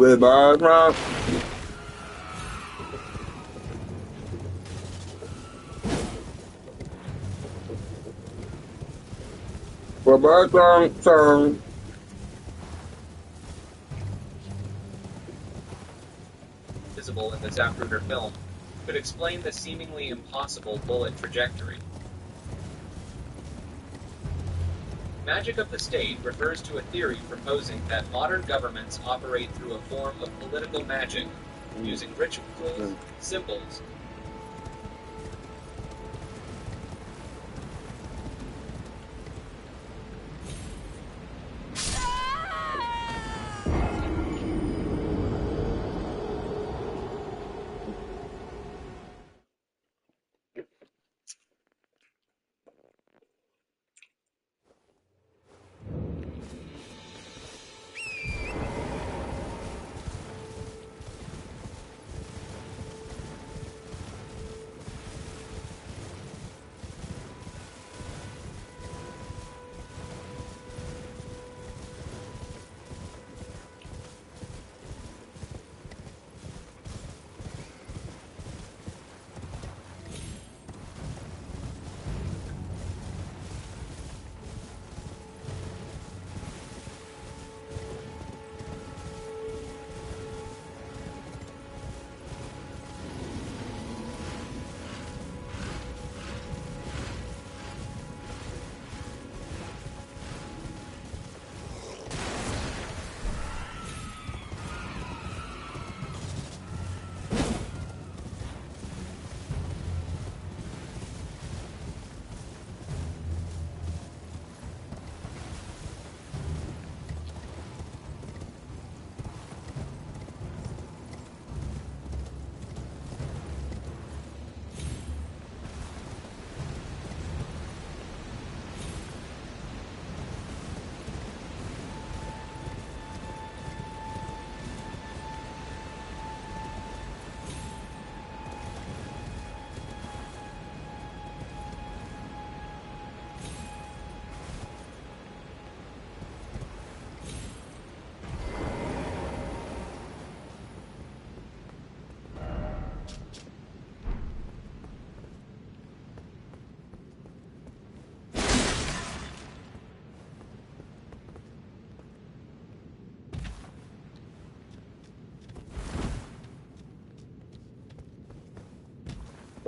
With my rock. With my song. Visible in the Zapruder film, could explain the seemingly impossible bullet trajectory. Magic of the state refers to a theory proposing that modern governments operate through a form of political magic, using rituals, symbols,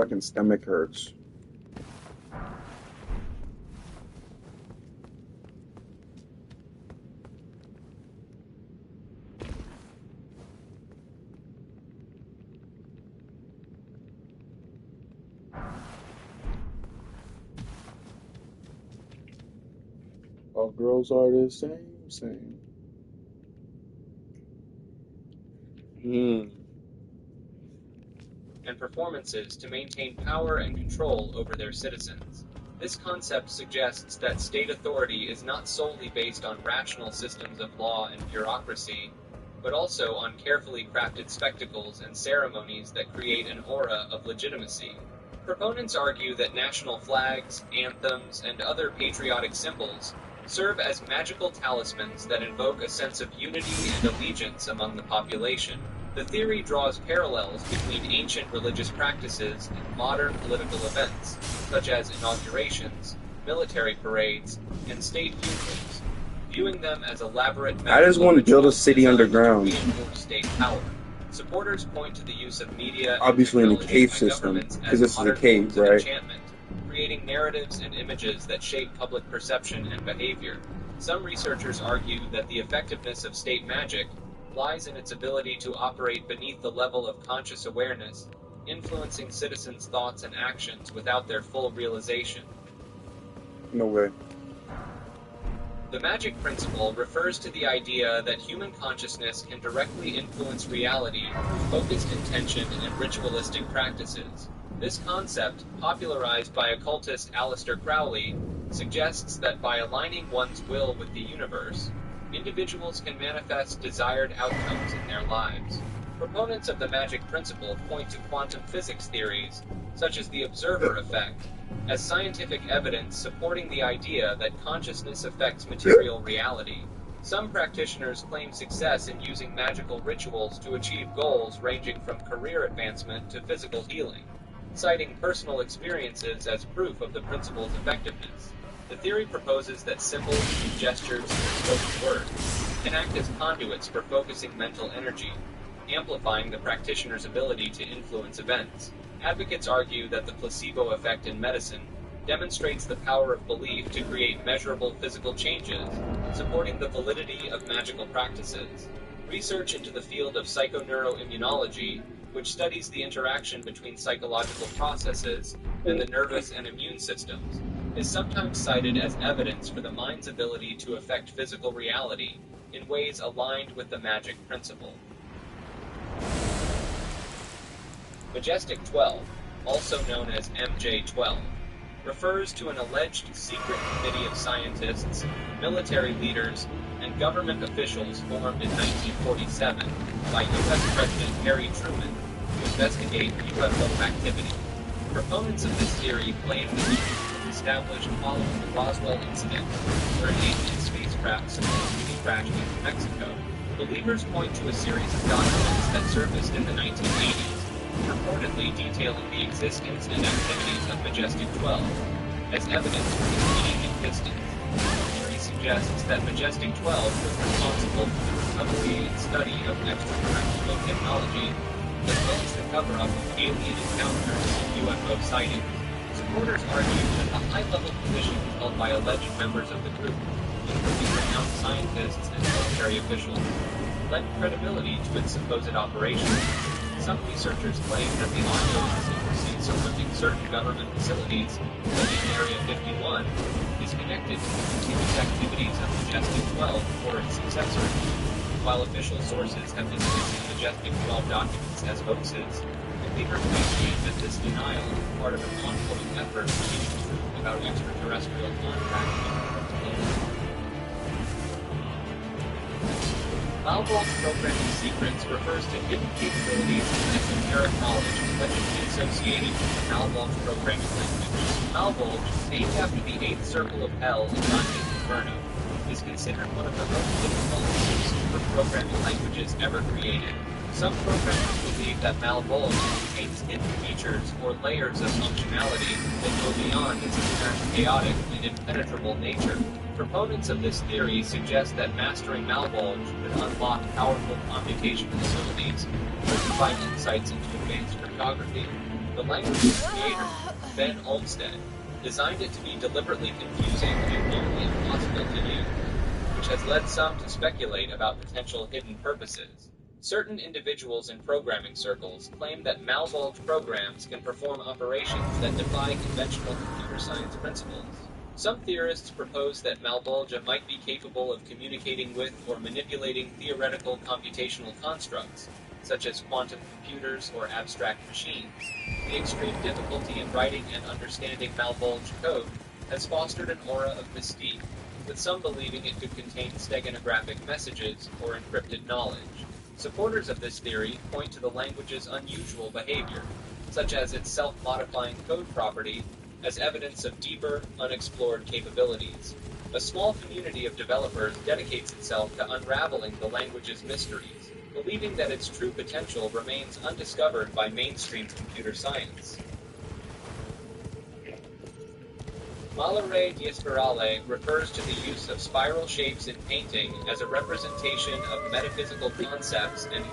Fucking stomach hurts. All girls are the same. and performances to maintain power and control over their citizens. This concept suggests that state authority is not solely based on rational systems of law and bureaucracy, but also on carefully crafted spectacles and ceremonies that create an aura of legitimacy. Proponents argue that national flags, anthems, and other patriotic symbols serve as magical talismans that invoke a sense of unity and allegiance among the population. The theory draws parallels between ancient religious practices and modern political events, such as inaugurations, military parades, and state funerals, viewing them as elaborate I just want to build a city underground. to reinforce state power. Supporters point to the use of media Obviously in a technology cave by system, governments because as this is a modern cave, forms of right? enchantment, creating narratives and images that shape public perception and behavior. Some researchers argue that the effectiveness of state magic lies in its ability to operate beneath the level of conscious awareness, influencing citizens' thoughts and actions without their full realization. No way. The magic principle refers to the idea that human consciousness can directly influence reality through focused intention and ritualistic practices. This concept, popularized by occultist Aleister Crowley, suggests that by aligning one's will with the universe, individuals can manifest desired outcomes in their lives. Proponents of the magic principle point to quantum physics theories, such as the observer effect, as scientific evidence supporting the idea that consciousness affects material reality. Some practitioners claim success in using magical rituals to achieve goals ranging from career advancement to physical healing, citing personal experiences as proof of the principle's effectiveness. The theory proposes that symbols, gestures, and spoken words can act as conduits for focusing mental energy, amplifying the practitioner's ability to influence events. Advocates argue that the placebo effect in medicine demonstrates the power of belief to create measurable physical changes, supporting the validity of magical practices. Research into the field of psychoneuroimmunology, which studies the interaction between psychological processes and the nervous and immune systems, is sometimes cited as evidence for the mind's ability to affect physical reality in ways aligned with the magic principle. Majestic 12, also known as MJ-12, refers to an alleged secret committee of scientists, military leaders, and government officials formed in 1947 by U.S. President Harry Truman to investigate UFO activity. Proponents of this theory claim that the was established following the Roswell incident, where an alien spacecraft supposedly crashed into Mexico. Believers point to a series of documents that surfaced in the 1980s, purportedly detailing the existence and activities of Majestic 12 as evidence for its being existence. The theory suggests that Majestic 12 was responsible for the recovery and study of extraterrestrial technology, as well as the cover-up of alien encounters and UFO sightings. Supporters argue that the high-level positions held by alleged members of the group, including renowned scientists and military officials, lend credibility to its supposed operations. Some researchers claim that the ongoing secrecy surrounding certain government facilities, such as Area 51, is connected to the continued activities of Majestic 12 or its successors. While official sources have dismissed the Majestic 12 documents as hoaxes, believers maintain that this denial is part of an ongoing effort to gain truth about extraterrestrial contact and principles. Malvol's programming secrets refers to hidden capabilities and esoteric knowledge allegedly associated with the Malvol's programming language. Malvolge, named after the 8th circle of hell in Dante's Inferno, is considered one of the most difficult and super programming languages ever created. Some programmers believe that Malvolge contains hidden features or layers of functionality that go beyond its inherent chaotic and impenetrable nature. Proponents of this theory suggest that mastering Malvolge could unlock powerful computational abilities and provide insights into advanced cryptography. The language's creator, Ben Olmsted, designed it to be deliberately confusing and nearly impossible to use, which has led some to speculate about potential hidden purposes. Certain individuals in programming circles claim that Malvolge programs can perform operations that defy conventional computer science principles. Some theorists propose that Malvolge might be capable of communicating with or manipulating theoretical computational constructs, such as quantum computers or abstract machines. The extreme difficulty in writing and understanding Malvolge code has fostered an aura of mystique, with some believing it could contain steganographic messages or encrypted knowledge. Supporters of this theory point to the language's unusual behavior, such as its self-modifying code property, as evidence of deeper, unexplored capabilities. A small community of developers dedicates itself to unraveling the language's mysteries, believing that its true potential remains undiscovered by mainstream computer science. Malare di spirale refers to the use of spiral shapes in painting as a representation of metaphysical concepts and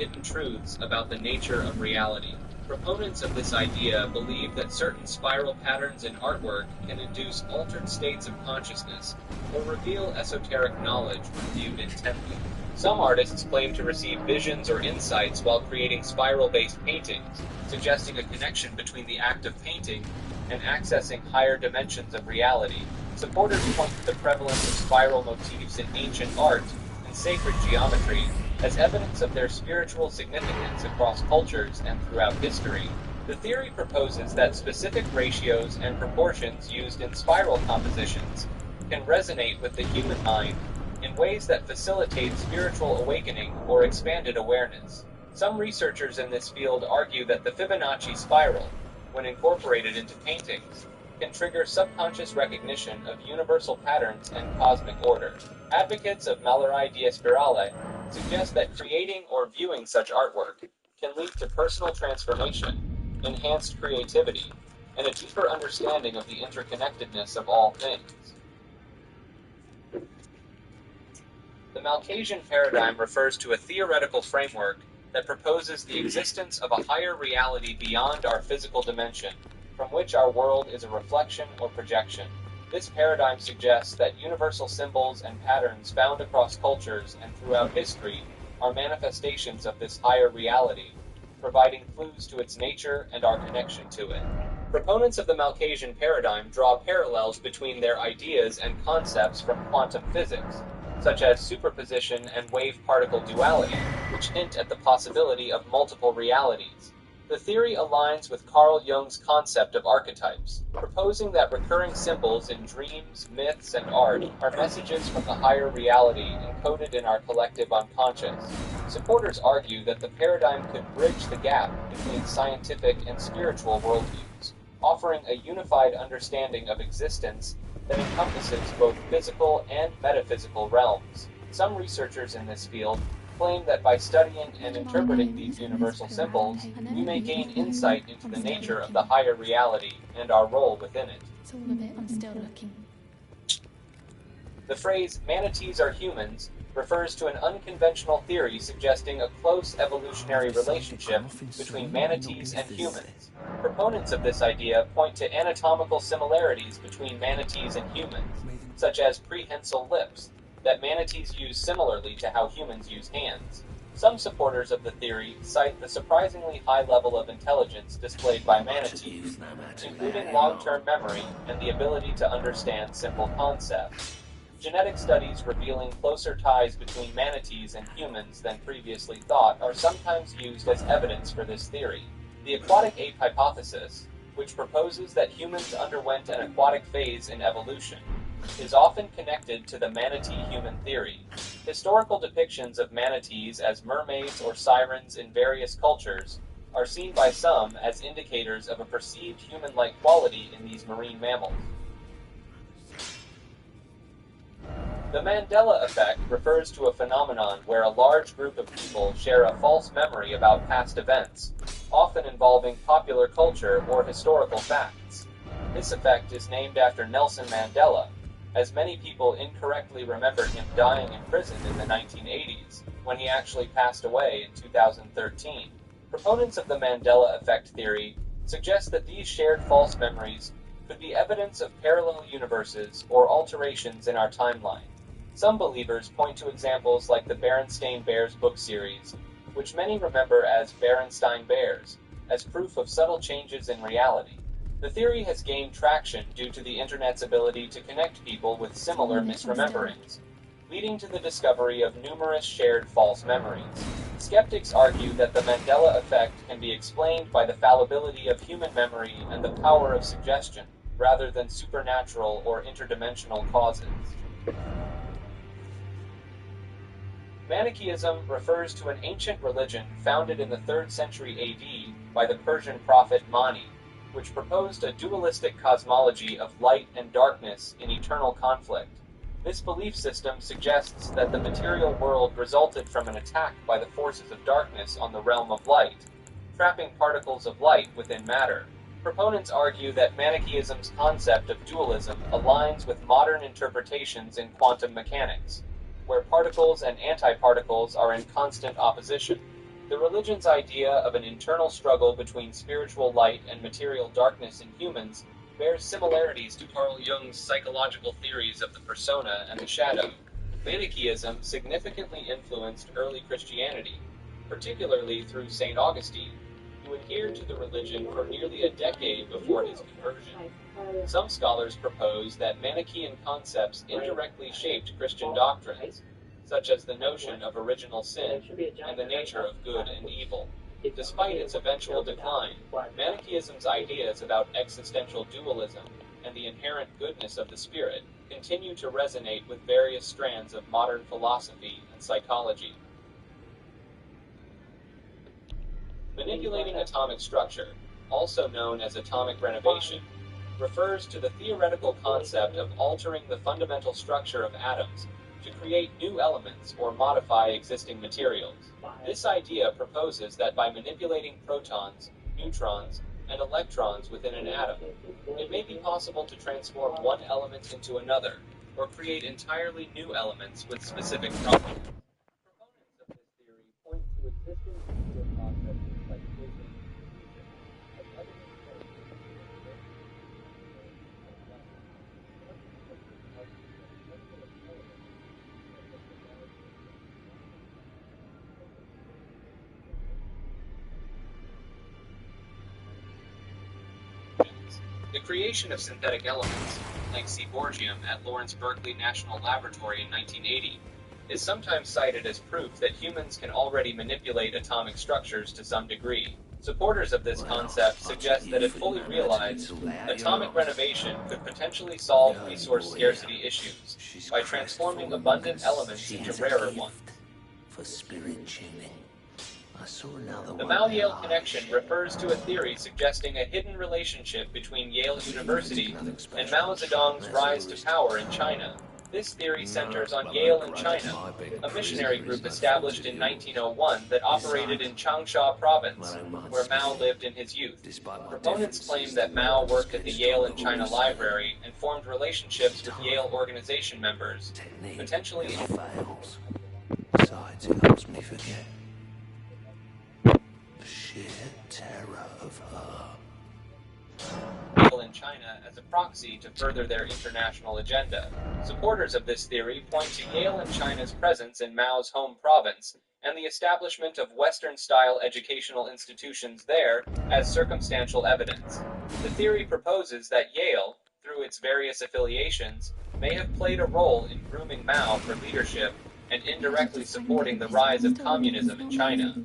hidden truths about the nature of reality. Proponents of this idea believe that certain spiral patterns in artwork can induce altered states of consciousness or reveal esoteric knowledge when viewed intently. Some artists claim to receive visions or insights while creating spiral-based paintings, suggesting a connection between the act of painting and accessing higher dimensions of reality. Supporters point to the prevalence of spiral motifs in ancient art and sacred geometry as evidence of their spiritual significance across cultures and throughout history. The theory proposes that specific ratios and proportions used in spiral compositions can resonate with the human mind in ways that facilitate spiritual awakening or expanded awareness. Some researchers in this field argue that the Fibonacci spiral, when incorporated into paintings, can trigger subconscious recognition of universal patterns and cosmic order. Advocates of Mallory di Spirale suggest that creating or viewing such artwork can lead to personal transformation, enhanced creativity, and a deeper understanding of the interconnectedness of all things. The Malcasian paradigm refers to a theoretical framework that proposes the existence of a higher reality beyond our physical dimension, from which our world is a reflection or projection. This paradigm suggests that universal symbols and patterns found across cultures and throughout history are manifestations of this higher reality, providing clues to its nature and our connection to it. Proponents of the Malcasian paradigm draw parallels between their ideas and concepts from quantum physics, such as superposition and wave-particle duality, which hint at the possibility of multiple realities. The theory aligns with Carl Jung's concept of archetypes, proposing that recurring symbols in dreams, myths, and art are messages from the higher reality encoded in our collective unconscious. Supporters argue that the paradigm could bridge the gap between scientific and spiritual worldviews, offering a unified understanding of existence that encompasses both physical and metaphysical realms. Some researchers in this field claim that by studying and interpreting these universal symbols, we may gain insight into the nature of the higher reality and our role within it. It's all a bit, I'm still looking. The phrase, "manatees are humans," refers to an unconventional theory suggesting a close evolutionary relationship between manatees and humans. Proponents of this idea point to anatomical similarities between manatees and humans, such as prehensile lips, that manatees use similarly to how humans use hands. Some supporters of the theory cite the surprisingly high level of intelligence displayed by manatees, including long-term memory and the ability to understand simple concepts. Genetic studies revealing closer ties between manatees and humans than previously thought are sometimes used as evidence for this theory. The aquatic ape hypothesis, which proposes that humans underwent an aquatic phase in evolution, is often connected to the manatee-human theory. Historical depictions of manatees as mermaids or sirens in various cultures are seen by some as indicators of a perceived human-like quality in these marine mammals. The Mandela effect refers to a phenomenon where a large group of people share a false memory about past events, often involving popular culture or historical facts. This effect is named after Nelson Mandela, as many people incorrectly remember him dying in prison in the 1980s, when he actually passed away in 2013. Proponents of the Mandela effect theory suggest that these shared false memories could be evidence of parallel universes or alterations in our timeline. Some believers point to examples like the Berenstain Bears book series, which many remember as Berenstain Bears, as proof of subtle changes in reality. The theory has gained traction due to the internet's ability to connect people with similar misrememberings, leading to the discovery of numerous shared false memories. Skeptics argue that the Mandela effect can be explained by the fallibility of human memory and the power of suggestion, rather than supernatural or interdimensional causes. Manichaeism refers to an ancient religion founded in the 3rd century AD by the Persian prophet Mani, which proposed a dualistic cosmology of light and darkness in eternal conflict. This belief system suggests that the material world resulted from an attack by the forces of darkness on the realm of light, trapping particles of light within matter. Proponents argue that Manichaeism's concept of dualism aligns with modern interpretations in quantum mechanics, where particles and antiparticles are in constant opposition. The religion's idea of an internal struggle between spiritual light and material darkness in humans bears similarities to Carl Jung's psychological theories of the persona and the shadow. Manichaeism significantly influenced early Christianity, particularly through St. Augustine, who adhered to the religion for nearly a decade before his conversion. Some scholars propose that Manichaean concepts indirectly shaped Christian doctrines, such as the notion of original sin and the nature of good and evil. Despite its eventual decline, Manichaeism's ideas about existential dualism and the inherent goodness of the spirit continue to resonate with various strands of modern philosophy and psychology. Manipulating atomic structure, also known as atomic renovation, refers to the theoretical concept of altering the fundamental structure of atoms to create new elements or modify existing materials. This idea proposes that by manipulating protons, neutrons, and electrons within an atom, it may be possible to transform one element into another, or create entirely new elements with specific properties. Proponents of this theory point to existing nuclear processes like fission and fusion as evidence that the creation of synthetic elements, like seaborgium at Lawrence Berkeley National Laboratory in 1980, is sometimes cited as proof that humans can already manipulate atomic structures to some degree. Supporters of this concept suggest that if fully realized, atomic renovation could potentially solve resource scarcity issues by transforming abundant elements into rarer ones. For spirit tuning. The Mao-Yale connection refers to a theory suggesting a hidden relationship between Yale University and Mao Zedong's rise to power in China. This theory centers on Yale in China, a missionary group established in 1901 that operated in Changsha province, where Mao lived in his youth. Proponents claim that Mao worked at the Yale in China library and formed relationships with Yale organization members, potentially fails. Besides, it helps me forget the sheer terror of her. in China as a proxy to further their international agenda. Supporters of this theory point to Yale and China's presence in Mao's home province and the establishment of Western-style educational institutions there as circumstantial evidence. The theory proposes that Yale, through its various affiliations, may have played a role in grooming Mao for leadership and indirectly supporting the rise of communism in China.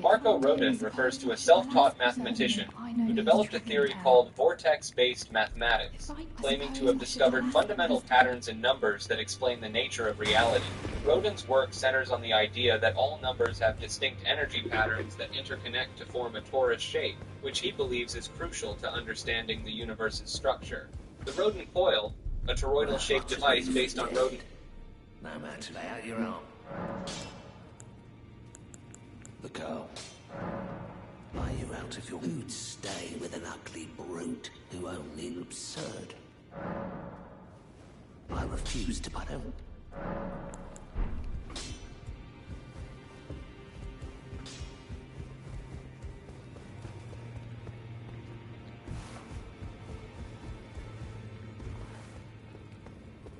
Marco Rodin refers to a self-taught mathematician who developed a theory called vortex-based mathematics, claiming to have discovered fundamental patterns in numbers that explain the nature of reality. Rodin's work centers on the idea that all numbers have distinct energy patterns that interconnect to form a torus shape, which he believes is crucial to understanding the universe's structure. The Rodin coil, a toroidal-shaped device based on Rodin. No man to lay out your own. The girl. Are you out of your mood? Stay with an ugly brute who only absurd. I refuse to butt out.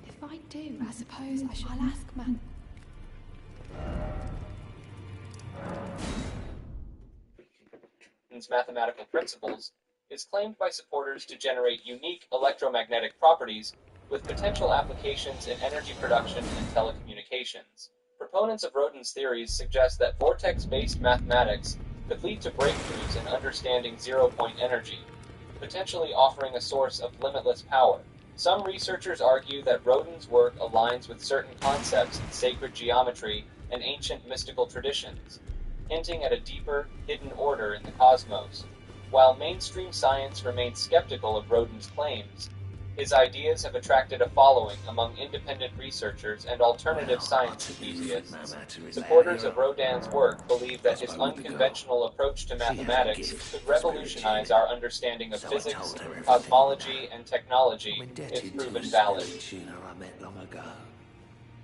If I do, I suppose I'll ask Man. Mathematical principles, is claimed by supporters to generate unique electromagnetic properties with potential applications in energy production and telecommunications. Proponents of Rodin's theories suggest that vortex-based mathematics could lead to breakthroughs in understanding zero-point energy, potentially offering a source of limitless power. Some researchers argue that Rodin's work aligns with certain concepts in sacred geometry and ancient mystical traditions, hinting at a deeper, hidden order in the cosmos. While mainstream science remains skeptical of Rodin's claims, his ideas have attracted a following among independent researchers and alternative science enthusiasts. Supporters of Rodin's work believe that his unconventional approach to mathematics could revolutionize our understanding of physics, cosmology, and technology if proven valid. I met long ago.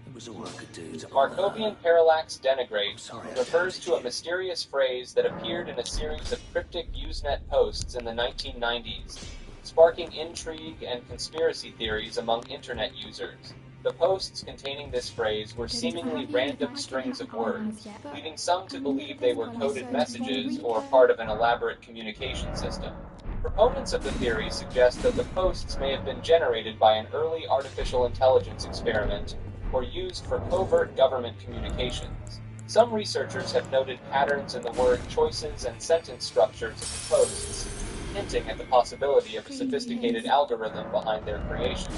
It was all I could do to Markovian parallax denigrate sorry I refers doubted to a you. mysterious phrase that appeared in a series of cryptic Usenet posts in the 1990s, sparking intrigue and conspiracy theories among internet users. The posts containing this phrase were seemingly random strings of words, leading some to believe they were coded messages or part of an elaborate communication system. Proponents of the theory suggest that the posts may have been generated by an early artificial intelligence experiment or used for covert government communications. Some researchers have noted patterns in the word choices and sentence structures of the posts, hinting at the possibility of a sophisticated algorithm behind their creation.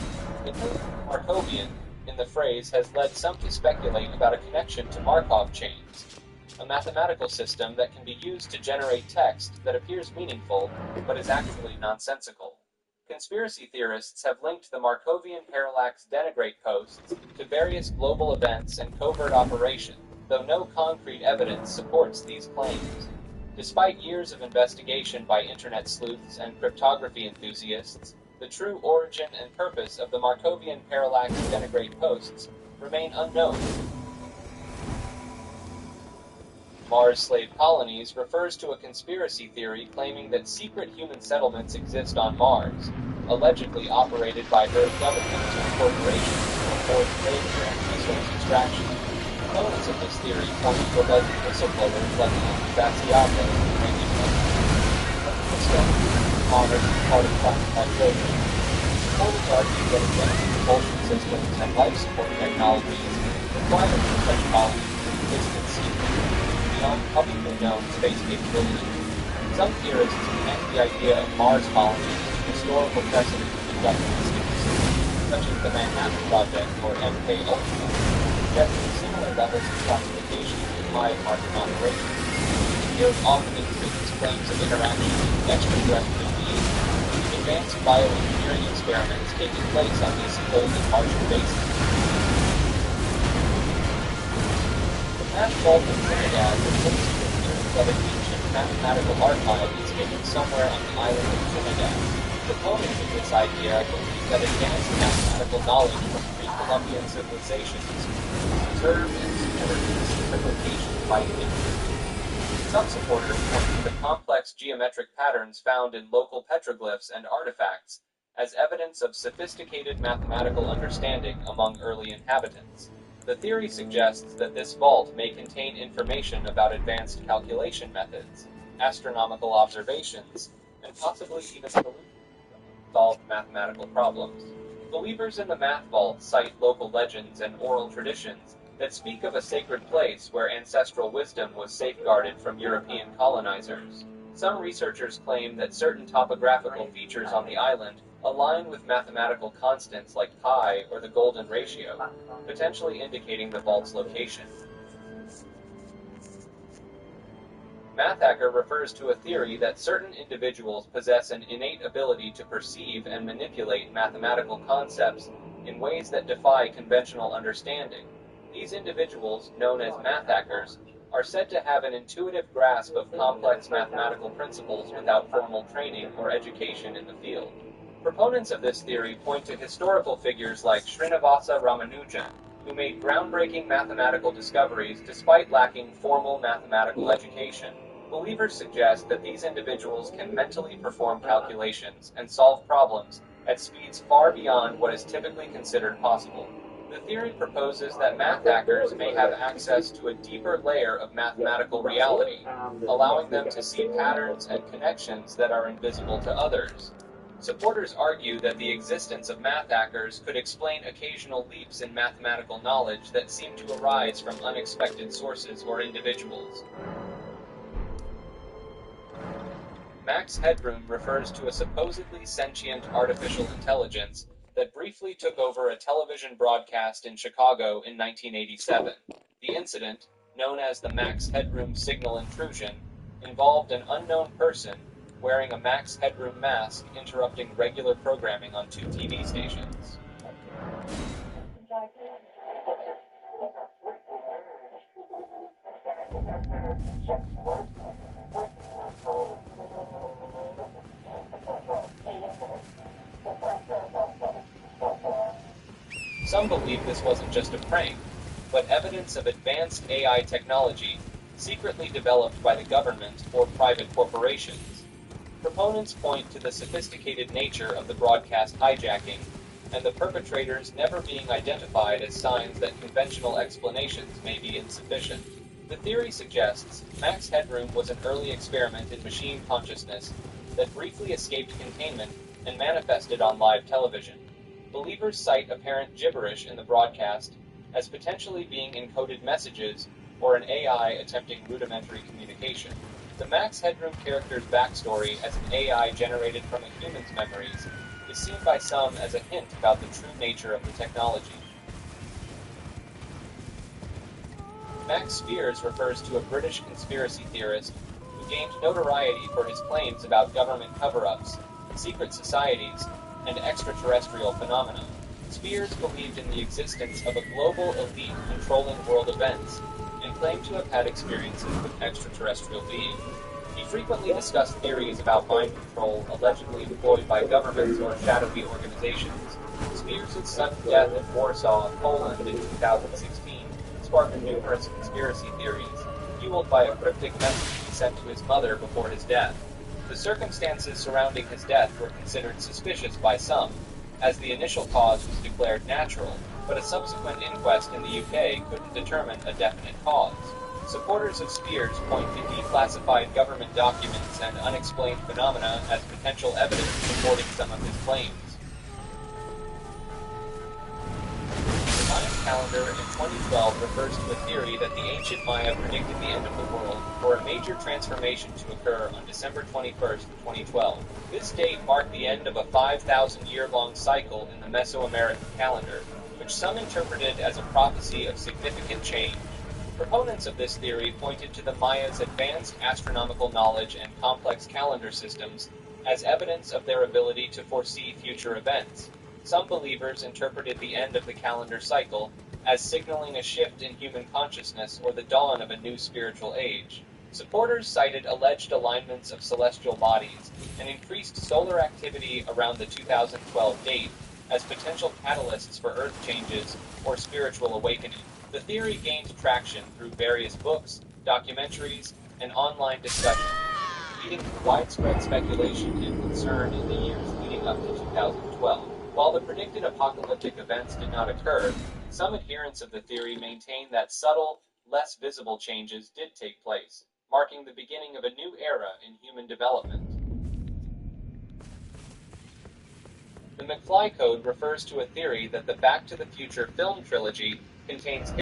The term Markovian in the phrase has led some to speculate about a connection to Markov chains, a mathematical system that can be used to generate text that appears meaningful but is actually nonsensical. Conspiracy theorists have linked the Markovian parallax denigrate posts to various global events and covert operations, though no concrete evidence supports these claims. Despite years of investigation by internet sleuths and cryptography enthusiasts, the true origin and purpose of the Markovian parallax denigrate posts remain unknown. Mars slave colonies refers to a conspiracy theory claiming that secret human settlements exist on Mars, allegedly operated by Earth governments or corporations for forced labor and resource extraction. Proponents of this theory point to alleged whistleblowers like Vatsiato and Randy Mars is part of classified programs. Supporters argue that advanced propulsion systems and life support technologies require such colonies to exist in secret, beyond publicly known space capability. Some theorists connect the idea of Mars colonies to historical precedents in government secrecy, such as the Manhattan Project or MK Ultra, suggesting similar levels of classification apply to Martian operations. The theory often includes claims of interaction with extraterrestrial beings, advanced bioengineering experiments taking place on these supposed Martian bases. The Math Vault of Trinidad refers to the theory that an ancient mathematical archive is hidden somewhere on the island of Trinidad. Proponents of this idea believe that advanced mathematical knowledge from pre-Columbian civilizations is preserved and stored in secret locations by individuals. Some supporters point to the complex geometric patterns found in local petroglyphs and artifacts as evidence of sophisticated mathematical understanding among early inhabitants. The theory suggests that this vault may contain information about advanced calculation methods, astronomical observations, and possibly even solutions to unsolved mathematical problems. Believers in the Math Vault cite local legends and oral traditions that speak of a sacred place where ancestral wisdom was safeguarded from European colonizers. Some researchers claim that certain topographical features on the island align with mathematical constants like pi or the golden ratio, potentially indicating the vault's location. Mathhacker refers to a theory that certain individuals possess an innate ability to perceive and manipulate mathematical concepts in ways that defy conventional understanding. These individuals, known as mathhackers, are said to have an intuitive grasp of complex mathematical principles without formal training or education in the field. Proponents of this theory point to historical figures like Srinivasa Ramanujan, who made groundbreaking mathematical discoveries despite lacking formal mathematical education. Believers suggest that these individuals can mentally perform calculations and solve problems at speeds far beyond what is typically considered possible. The theory proposes that mathhackers may have access to a deeper layer of mathematical reality, allowing them to see patterns and connections that are invisible to others. Supporters argue that the existence of mathhackers could explain occasional leaps in mathematical knowledge that seem to arise from unexpected sources or individuals. Max Headroom refers to a supposedly sentient artificial intelligence that briefly took over a television broadcast in Chicago in 1987. The incident, known as the Max Headroom signal intrusion, involved an unknown person wearing a Max Headroom mask interrupting regular programming on 2 TV stations. Some believe this wasn't just a prank, but evidence of advanced AI technology secretly developed by the government or private corporations. Proponents point to the sophisticated nature of the broadcast hijacking, and the perpetrators never being identified as signs that conventional explanations may be insufficient. The theory suggests Max Headroom was an early experiment in machine consciousness that briefly escaped containment and manifested on live television. Believers cite apparent gibberish in the broadcast as potentially being encoded messages or an AI attempting rudimentary communication. The Max Headroom character's backstory as an AI generated from a human's memories is seen by some as a hint about the true nature of the technology. Max Spiers refers to a British conspiracy theorist who gained notoriety for his claims about government cover-ups, secret societies, and extraterrestrial phenomena. Spiers believed in the existence of a global elite controlling world events, and claimed to have had experiences with extraterrestrial beings. He frequently discussed theories about mind control allegedly employed by governments or shadowy organizations. Spiers' sudden death in Warsaw, Poland in 2016 sparked numerous conspiracy theories, fueled by a cryptic message he sent to his mother before his death. The circumstances surrounding his death were considered suspicious by some, as the initial cause was declared natural, but a subsequent inquest in the UK couldn't determine a definite cause. Supporters of Spiers point to declassified government documents and unexplained phenomena as potential evidence supporting some of his claims. The Mayan calendar in 2012 refers to a theory that the ancient Maya predicted the end of the world for a major transformation to occur on December 21, 2012. This date marked the end of a 5,000-year-long cycle in the Mesoamerican calendar, which some interpreted as a prophecy of significant change. Proponents of this theory pointed to the Mayas' advanced astronomical knowledge and complex calendar systems as evidence of their ability to foresee future events. Some believers interpreted the end of the calendar cycle as signaling a shift in human consciousness or the dawn of a new spiritual age. Supporters cited alleged alignments of celestial bodies and increased solar activity around the 2012 date as potential catalysts for Earth changes or spiritual awakening. The theory gained traction through various books, documentaries, and online discussions, leading to widespread speculation and concern in the years leading up to 2012. While the predicted apocalyptic events did not occur, some adherents of the theory maintain that subtle, less visible changes did take place, marking the beginning of a new era in human development. The McFly Code refers to a theory that the Back to the Future film trilogy contains